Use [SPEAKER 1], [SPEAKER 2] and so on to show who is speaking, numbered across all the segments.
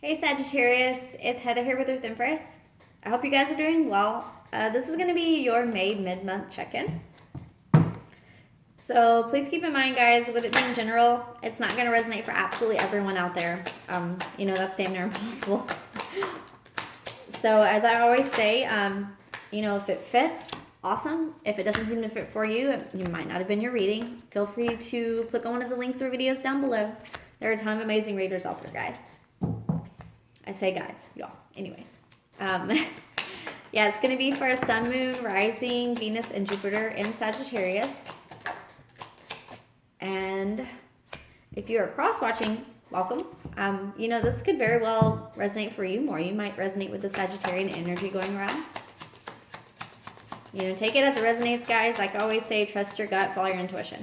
[SPEAKER 1] Hey Sagittarius, it's Heather here with Earth Empress. I hope you guys are doing well. This is going to be your May mid-month check-in. So please keep in mind, guys, with it being general, it's not going to resonate for absolutely everyone out there. That's damn near impossible. So as I always say, if it fits, awesome. If it doesn't seem to fit for you, you might not have been your reading. Feel free to click on one of the links or videos down below. There are a ton of amazing readers out there, guys. I say guys, y'all. Anyways. Yeah, it's going to be for a Sun, Moon, Rising, Venus, and Jupiter in Sagittarius. And if you're cross-watching, welcome. This could very well resonate for you more. You might resonate with the Sagittarian energy going around. Take it as it resonates, guys. Like I always say, trust your gut, follow your intuition.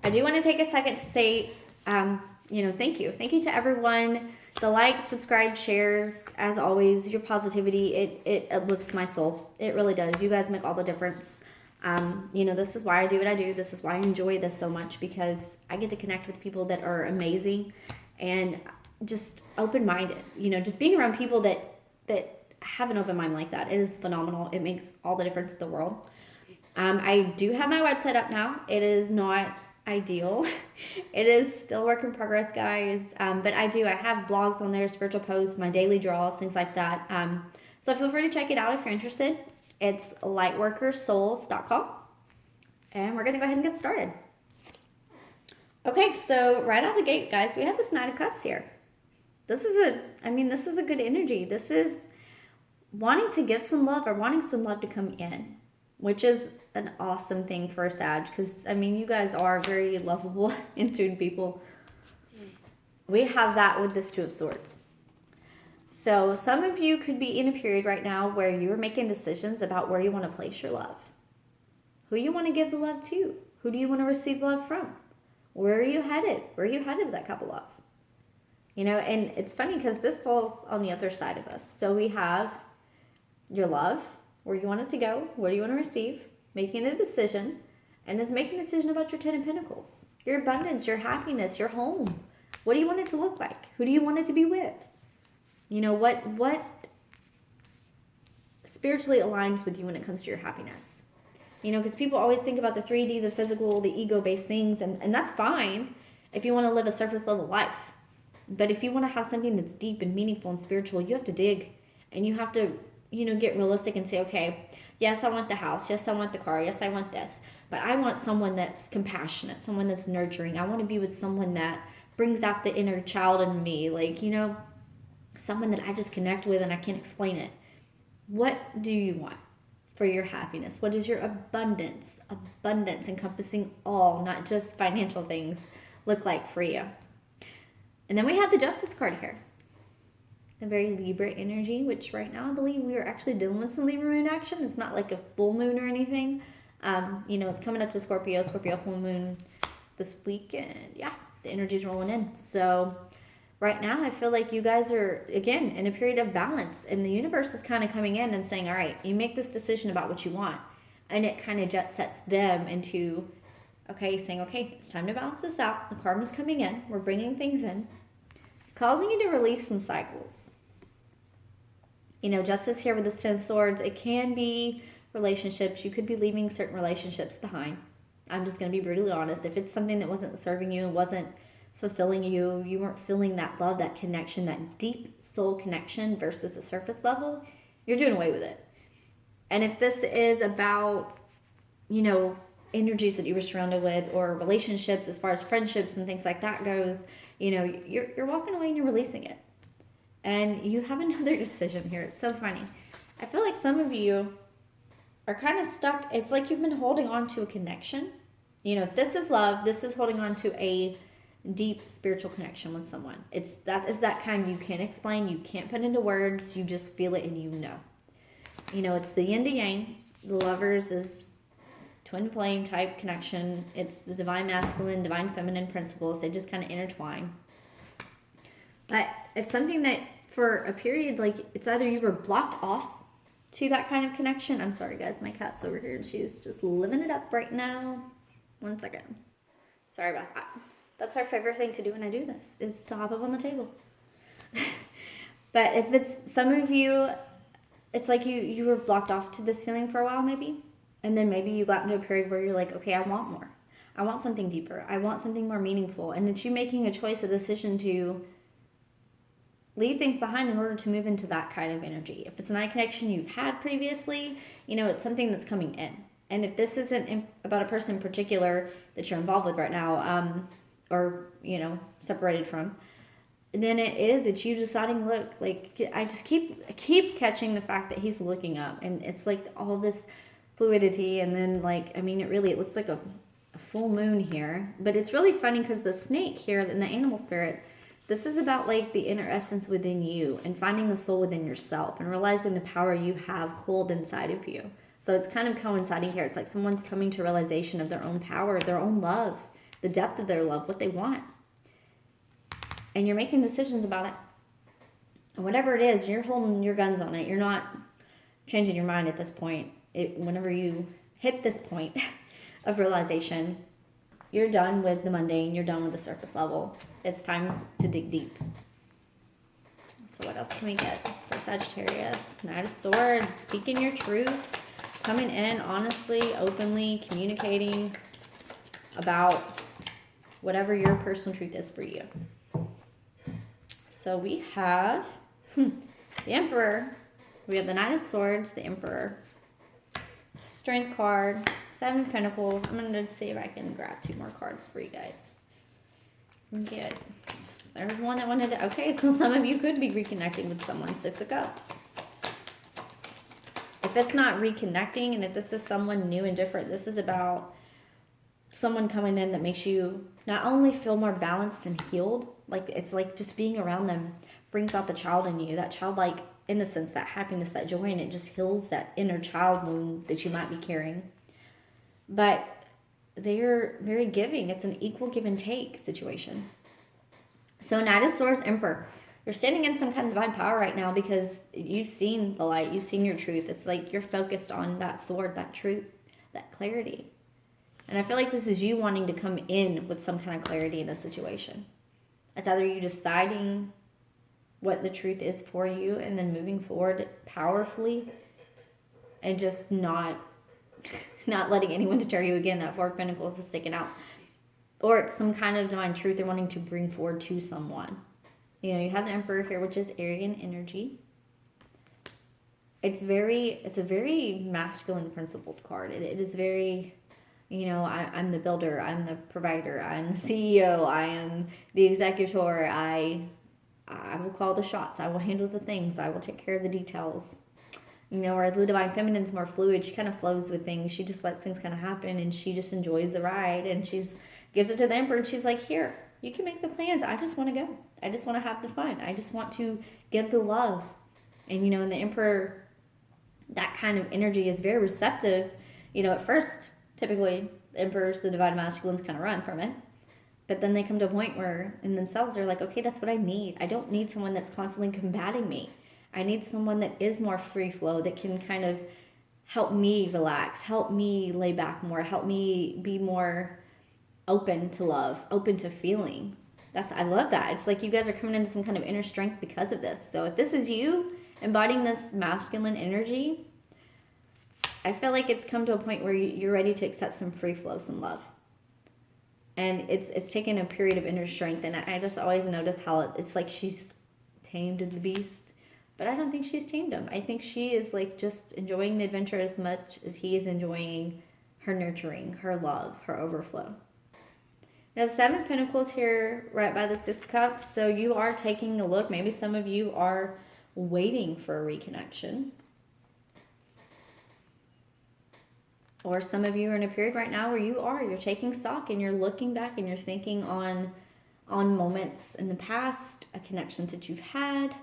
[SPEAKER 1] I do want to take a second to say, thank you. Thank you to everyone. The likes, subscribe, shares, as always, your positivity, it uplifts my soul. It really does. You guys make all the difference. This is why I do what I do. This is why I enjoy this so much, because I get to connect with people that are amazing and just open-minded. Just being around people that have an open mind like that, it is phenomenal. It makes all the difference in the world. I do have my website up now. It is not ideal. It is still work in progress, guys. But I have blogs on there, spiritual posts, my daily draws, things like that. So feel free to check it out if you're interested. It's lightworkersouls.com. And we're going to go ahead and get started. Okay, so right out the gate, guys, we have this Knight of Cups here. This is a good energy. This is wanting to give some love or wanting some love to come in, which is an awesome thing for a Sag, because, you guys are very lovable, in tune people. We have that with this Two of Swords. So some of you could be in a period right now where you're making decisions about where you want to place your love. Who you want to give the love to? Who do you want to receive love from? Where are you headed? Where are you headed with that cup of love? And it's funny because this falls on the other side of us. So we have your love, where you want it to go, what do you want to receive, making a decision, and it's making a decision about your Ten of Pentacles, your abundance, your happiness, your home. What do you want it to look like? Who do you want it to be with? What spiritually aligns with you when it comes to your happiness? Because people always think about the 3D, the physical, the ego-based things, and that's fine if you want to live a surface level life. But if you want to have something that's deep and meaningful and spiritual, you have to dig, and you have to get realistic and say, okay, yes, I want the house. Yes, I want the car. Yes, I want this. But I want someone that's compassionate, someone that's nurturing. I want to be with someone that brings out the inner child in me. Someone that I just connect with and I can't explain it. What do you want for your happiness? What is your abundance encompassing all, not just financial things, look like for you? And then we have the Justice card here. A very Libra energy, which right now I believe we are actually dealing with some Libra moon action. It's not like a full moon or anything. It's coming up to Scorpio full moon this weekend. Yeah, the energy's rolling in. So right now I feel like you guys are, again, in a period of balance. And the universe is kind of coming in and saying, all right, you make this decision about what you want. And it kind of jet sets them into, saying, okay, it's time to balance this out. The karma's coming in. We're bringing things in. It's causing you to release some cycles. Justice here with the Ten of Swords. It can be relationships. You could be leaving certain relationships behind. I'm just going to be brutally honest. If it's something that wasn't serving you, wasn't fulfilling you, you weren't feeling that love, that connection, that deep soul connection versus the surface level, you're doing away with it. And if this is about, energies that you were surrounded with, or relationships as far as friendships and things like that goes, you're walking away and you're releasing it. And you have another decision here. It's so funny. I feel like some of you are kind of stuck. It's like you've been holding on to a connection. If this is love, this is holding on to a deep spiritual connection with someone. It's that kind you can't explain, you can't put into words, you just feel it and it's the yin to yang. The lovers is twin flame type connection. It's the divine masculine, divine feminine principles. They just kind of intertwine. But it's something that for a period, it's either you were blocked off to that kind of connection. I'm sorry, guys. My cat's over here and she's just living it up right now. One second. Sorry about that. That's our favorite thing to do when I do this, is to hop up on the table. But if it's some of you, it's like you were blocked off to this feeling for a while maybe. And then maybe you got into a period where you're like, okay, I want more. I want something deeper. I want something more meaningful. And it's you making a choice, a decision to leave things behind in order to move into that kind of energy. If it's not a connection you've had previously, it's something that's coming in. And if this isn't about a person in particular that you're involved with right now, or, separated from, then it's you deciding, look, like, I just keep catching the fact that he's looking up, and it's like all this fluidity, and then it looks like a full moon here, but it's really funny because the snake here in the animal spirit, this is about like the inner essence within you and finding the soul within yourself and realizing the power you have coiled inside of you. So it's kind of coinciding here. It's like someone's coming to realization of their own power, their own love, the depth of their love, what they want. And you're making decisions about it. And whatever it is, you're holding your guns on it. You're not changing your mind at this point. Whenever you hit this point of realization, you're done with the mundane. You're done with the surface level. It's time to dig deep. So what else can we get for Sagittarius? Knight of Swords, speaking your truth, coming in honestly, openly, communicating about whatever your personal truth is for you. So we have the Emperor. We have the Knight of Swords, the Emperor, Strength card, Seven of Pentacles. I'm going to see if I can grab 2 more cards for you guys. Good. There's one that wanted to... Okay, so some of you could be reconnecting with someone. 6 of Cups. If it's not reconnecting, and if this is someone new and different, this is about someone coming in that makes you not only feel more balanced and healed, like it's like just being around them brings out the child in you, that childlike innocence, that happiness, that joy, and it just heals that inner child wound that you might be carrying. But they're very giving. It's an equal give and take situation. So Knight of Swords, Emperor. You're standing in some kind of divine power right now because you've seen the light. You've seen your truth. It's like you're focused on that sword, that truth, that clarity. And I feel like this is you wanting to come in with some kind of clarity in a situation. It's either you deciding what the truth is for you and then moving forward powerfully and just not letting anyone deter you. Again, that 4 of Pentacles is sticking out. Or it's some kind of divine truth they're wanting to bring forward to someone. You have the Emperor here, which is Aryan energy. It's a very masculine principled card. It is very, I'm the builder, I'm the provider, I'm the CEO, I am the executor, I will call the shots, I will handle the things, I will take care of the details. Whereas the Divine Feminine's more fluid, she kind of flows with things, she just lets things kind of happen, and she just enjoys the ride, and gives it to the Emperor, and she's like, here, you can make the plans, I just want to go, I just want to have the fun, I just want to give the love. And in the Emperor, that kind of energy is very receptive. At first, typically, the Emperors, the Divine Masculines kind of run from it. But then they come to a point where in themselves they're like, okay, that's what I need. I don't need someone that's constantly combating me. I need someone that is more free flow, that can kind of help me relax, help me lay back more, help me be more open to love, open to feeling. I love that. It's like you guys are coming into some kind of inner strength because of this. So if this is you embodying this masculine energy, I feel like it's come to a point where you're ready to accept some free flow, some love. And it's taken a period of inner strength. And I just always notice how it's like she's tamed the beast. But I don't think she's tamed him. I think she is like just enjoying the adventure as much as he is enjoying her nurturing, her love, her overflow. We have 7 Pentacles here right by the 6 Cups. So you are taking a look. Maybe some of you are waiting for a reconnection. Or some of you are in a period right now where you're taking stock and you're looking back and you're thinking on moments in the past, a connection that you've had,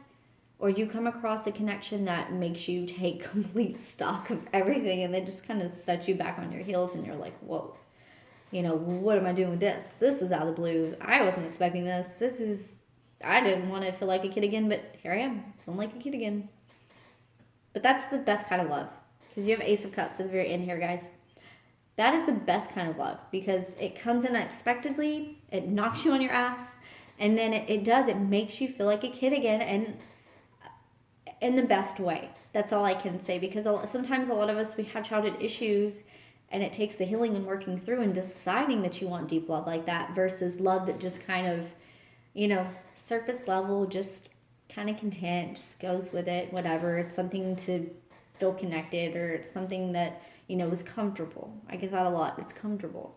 [SPEAKER 1] or you come across a connection that makes you take complete stock of everything and then just kind of sets you back on your heels and you're like, whoa, what am I doing with this? This was out of the blue. I wasn't expecting this. I didn't want to feel like a kid again, but here I am, feeling like a kid again. But that's the best kind of love. Because you have Ace of Cups at the very end here, guys. That is the best kind of love because it comes in unexpectedly. It knocks you on your ass. And then it makes you feel like a kid again, and in the best way. That's all I can say, because sometimes a lot of us, we have childhood issues, and it takes the healing and working through and deciding that you want deep love like that versus love that just kind of, surface level, just kind of content, just goes with it, whatever. It's something to feel connected, or it's something that, is comfortable. I get that a lot. It's comfortable.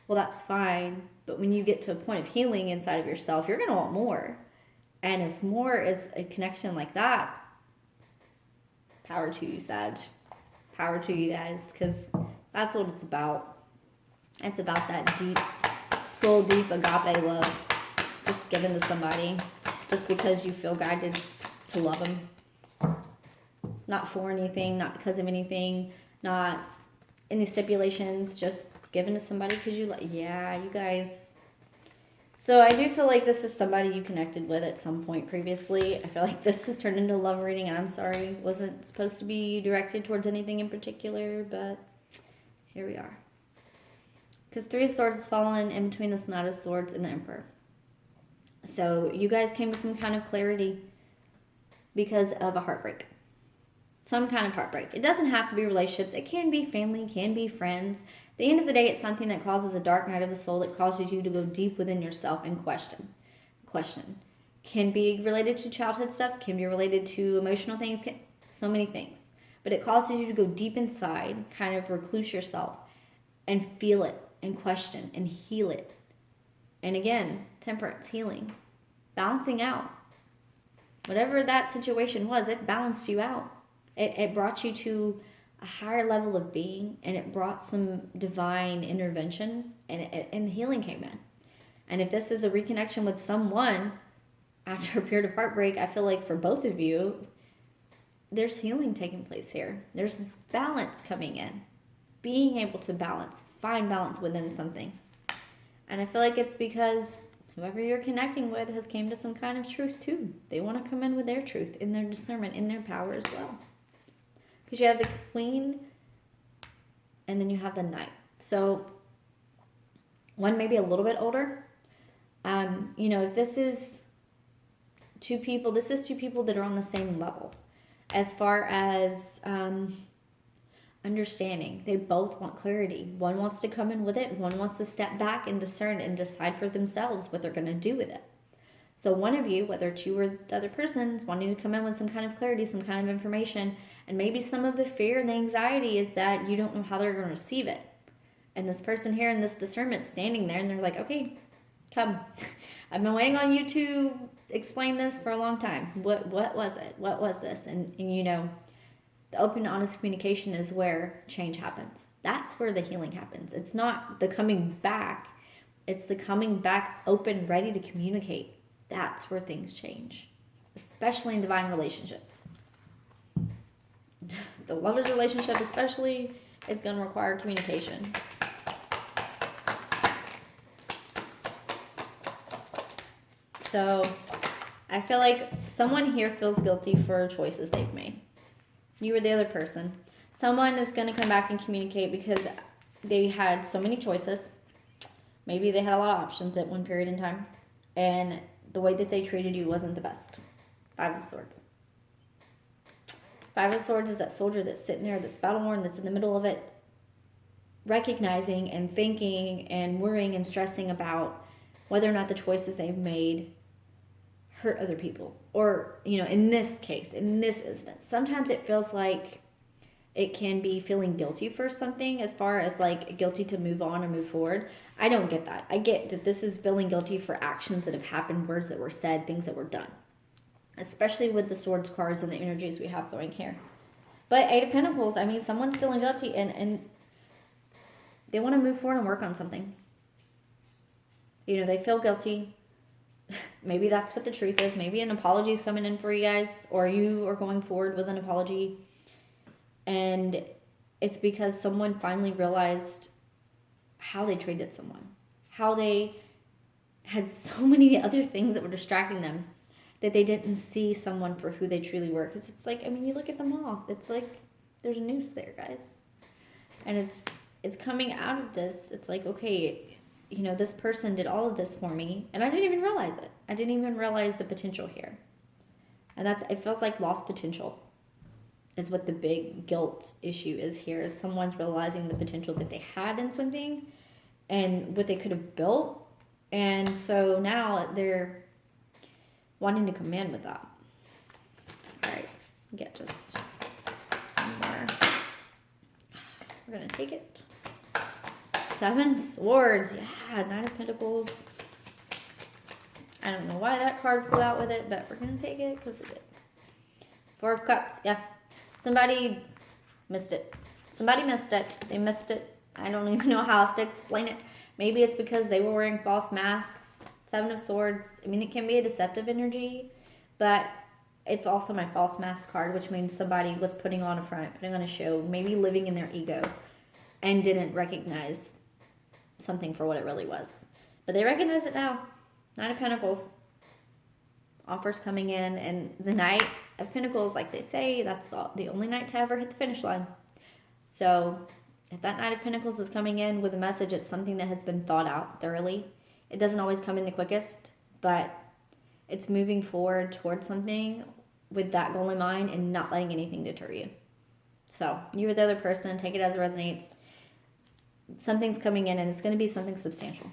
[SPEAKER 1] Well, that's fine. But when you get to a point of healing inside of yourself, you're going to want more. And if more is a connection like that, power to you, Sag. Power to you guys, because that's what it's about. It's about that deep, soul deep agape love, just given to somebody, just because you feel guided to love them. Not for anything, not because of anything, not any stipulations, just given to somebody because you like, yeah, you guys. So I do feel like this is somebody you connected with at some point previously. I feel like this has turned into a love reading, and I'm sorry, it wasn't supposed to be directed towards anything in particular, but here we are. Because Three of Swords is fallen in between the Knight of Swords and the Emperor. So you guys came to some kind of clarity because of a heartbreak. Some kind of heartbreak. It doesn't have to be relationships. It can be family, it can be friends. At the end of the day, it's something that causes a dark night of the soul that causes you to go deep within yourself and question. Can be related to childhood stuff, can be related to emotional things, so many things. But it causes you to go deep inside, kind of recluse yourself, and feel it, and question, and heal it. And again, temperance, healing, balancing out. Whatever that situation was, it balanced you out. It brought you to a higher level of being, and it brought some divine intervention, and the healing came in. And if this is a reconnection with someone after a period of heartbreak, I feel like for both of you, there's healing taking place here. There's balance coming in. Being able to balance, find balance within something. And I feel like it's because whoever you're connecting with has came to some kind of truth too. They want to come in with their truth, in their discernment, in their power as well. Because you have the Queen, and then you have the Knight. So one may be a little bit older. If this is two people that are on the same level as far as understanding. They both want clarity. One wants to come in with it. One wants to step back and discern and decide for themselves what they're going to do with it. So one of you, whether it's you or the other person, is wanting to come in with some kind of clarity, some kind of information, and maybe some of the fear and the anxiety is that you don't know how they're going to receive it. And this person here in this discernment standing there, and they're like, okay, come. I've been waiting on you to explain this for a long time. What was it? What was this? And the open, honest communication is where change happens. That's where the healing happens. It's not the coming back. It's the coming back open, ready to communicate. That's where things change, especially in divine relationships. The lover's relationship especially, it's going to require communication. So I feel like someone here feels guilty for choices they've made. You or the other person. Someone is going to come back and communicate because they had so many choices. Maybe they had a lot of options at one period in time. And the way that they treated you wasn't the best. Five of Swords. Five of Swords is that soldier that's sitting there, that's battle-worn, that's in the middle of it, recognizing and thinking and worrying and stressing about whether or not the choices they've made hurt other people. Or, in this case, in this instance, sometimes it feels like it can be feeling guilty for something as far as like guilty to move on or move forward. I don't get that. I get that this is feeling guilty for actions that have happened, words that were said, things that were done. Especially with the Swords cards and the energies we have going here. But Eight of Pentacles, someone's feeling guilty and they want to move forward and work on something. They feel guilty. Maybe that's what the truth is. Maybe an apology is coming in for you guys, or you are going forward with an apology. And it's because someone finally realized how they treated someone. How they had so many other things that were distracting them that they didn't see someone for who they truly were. Because it's like, you look at the moth. It's like there's a noose there, guys. And it's coming out of this. It's like, okay, you know, this person did all of this for me and I didn't even realize it. I didn't even realize the potential here. And it feels like lost potential is what the big guilt issue is here, is someone's realizing the potential that they had in something and what they could have built. And so now they're wanting to command with that. All right, get just one more. We're going to take it. 7 of Swords. Yeah, 9 of Pentacles. I don't know why that card flew out with it, but we're going to take it because it did. 4 of Cups. Yeah. Somebody missed it. Somebody missed it. They missed it. I don't even know how else to explain it. Maybe it's because they were wearing false masks. 7 of Swords. I mean, it can be a deceptive energy, but it's also my false mask card, which means somebody was putting on a front, putting on a show, maybe living in their ego and didn't recognize something for what it really was. But they recognize it now. 9 of Pentacles. Offers coming in, and the Knight of Pentacles, like they say, that's the only knight to ever hit the finish line. So if that Knight of Pentacles is coming in with a message, it's something that has been thought out thoroughly. It doesn't always come in the quickest, but it's moving forward towards something with that goal in mind and not letting anything deter you. So you or the other person, take it as it resonates. Something's coming in, and it's going to be something substantial.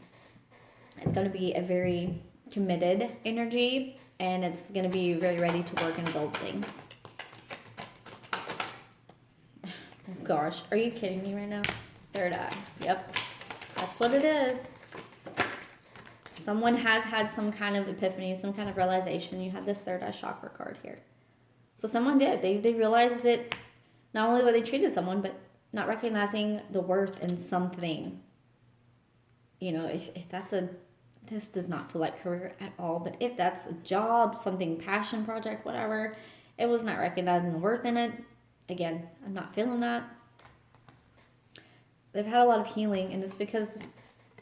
[SPEAKER 1] It's going to be a very committed energy, and it's going to be very ready to work and build things. Oh gosh, are you kidding me right now? Third eye. Yep, that's what it is. Someone has had some kind of epiphany, some kind of realization. You have this third eye chakra card here. So someone did. They realized that not only the way they treated someone, but not recognizing the worth in something. You know, if that's this does not feel like career at all, but if that's a job, something, passion project, whatever, it was not recognizing the worth in it. Again, I'm not feeling that. They've had a lot of healing, and it's because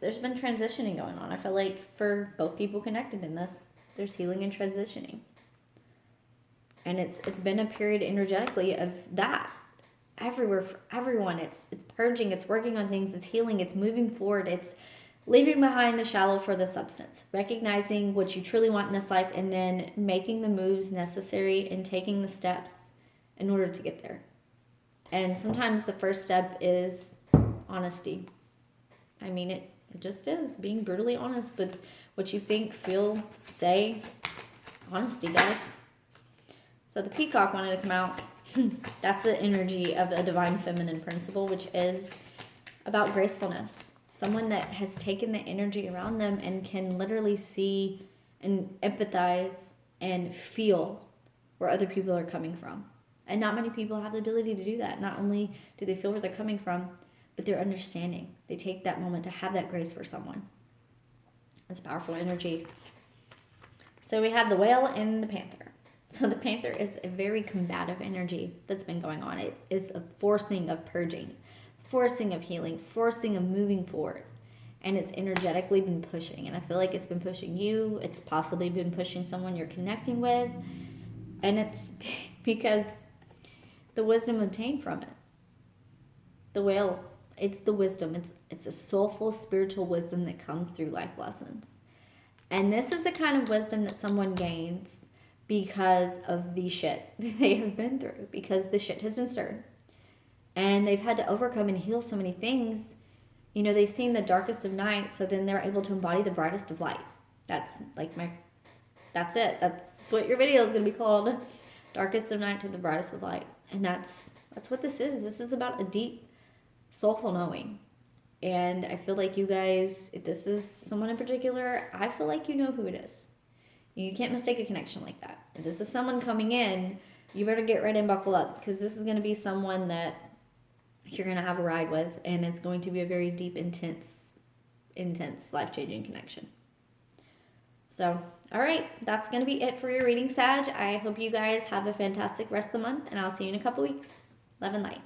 [SPEAKER 1] there's been transitioning going on. I feel like for both people connected in this, there's healing and transitioning. And it's been a period energetically of that. Everywhere for everyone. It's purging, it's working on things, it's healing, it's moving forward, it's leaving behind the shallow for the substance, recognizing what you truly want in this life, and then making the moves necessary and taking the steps in order to get there. And sometimes the first step is honesty. I mean, it just is being brutally honest with what you think, feel, say. Honesty, guys. So the Peacock wanted to come out. That's the energy of the divine feminine principle, which is about gracefulness. Someone that has taken the energy around them and can literally see and empathize and feel where other people are coming from. And not many people have the ability to do that. Not only do they feel where they're coming from, but they're understanding. They take that moment to have that grace for someone. It's powerful energy. So we have the Whale and the Panther. So the Panther is a very combative energy that's been going on. It is a forcing of purging, forcing of healing, forcing of moving forward. And it's energetically been pushing. And I feel like it's been pushing you. It's possibly been pushing someone you're connecting with. And it's because the wisdom obtained from it. The Whale, it's the wisdom. It's a soulful, spiritual wisdom that comes through life lessons. And this is the kind of wisdom that someone gains because of the shit that they have been through, because the shit has been stirred. And they've had to overcome and heal so many things. You know, they've seen the darkest of night, so then they're able to embody the brightest of light. That's it. That's what your video is going to be called. Darkest of night to the brightest of light. And that's what this is. This is about a deep, soulful knowing. And I feel like you guys, if this is someone in particular, I feel like you know who it is. You can't mistake a connection like that. If this is someone coming in, you better get ready and buckle up, because this is going to be someone that you're going to have a ride with, and it's going to be a very deep, intense, life-changing connection. So, all right, that's going to be it for your reading, Sag. I hope you guys have a fantastic rest of the month, and I'll see you in a couple weeks. Love and light.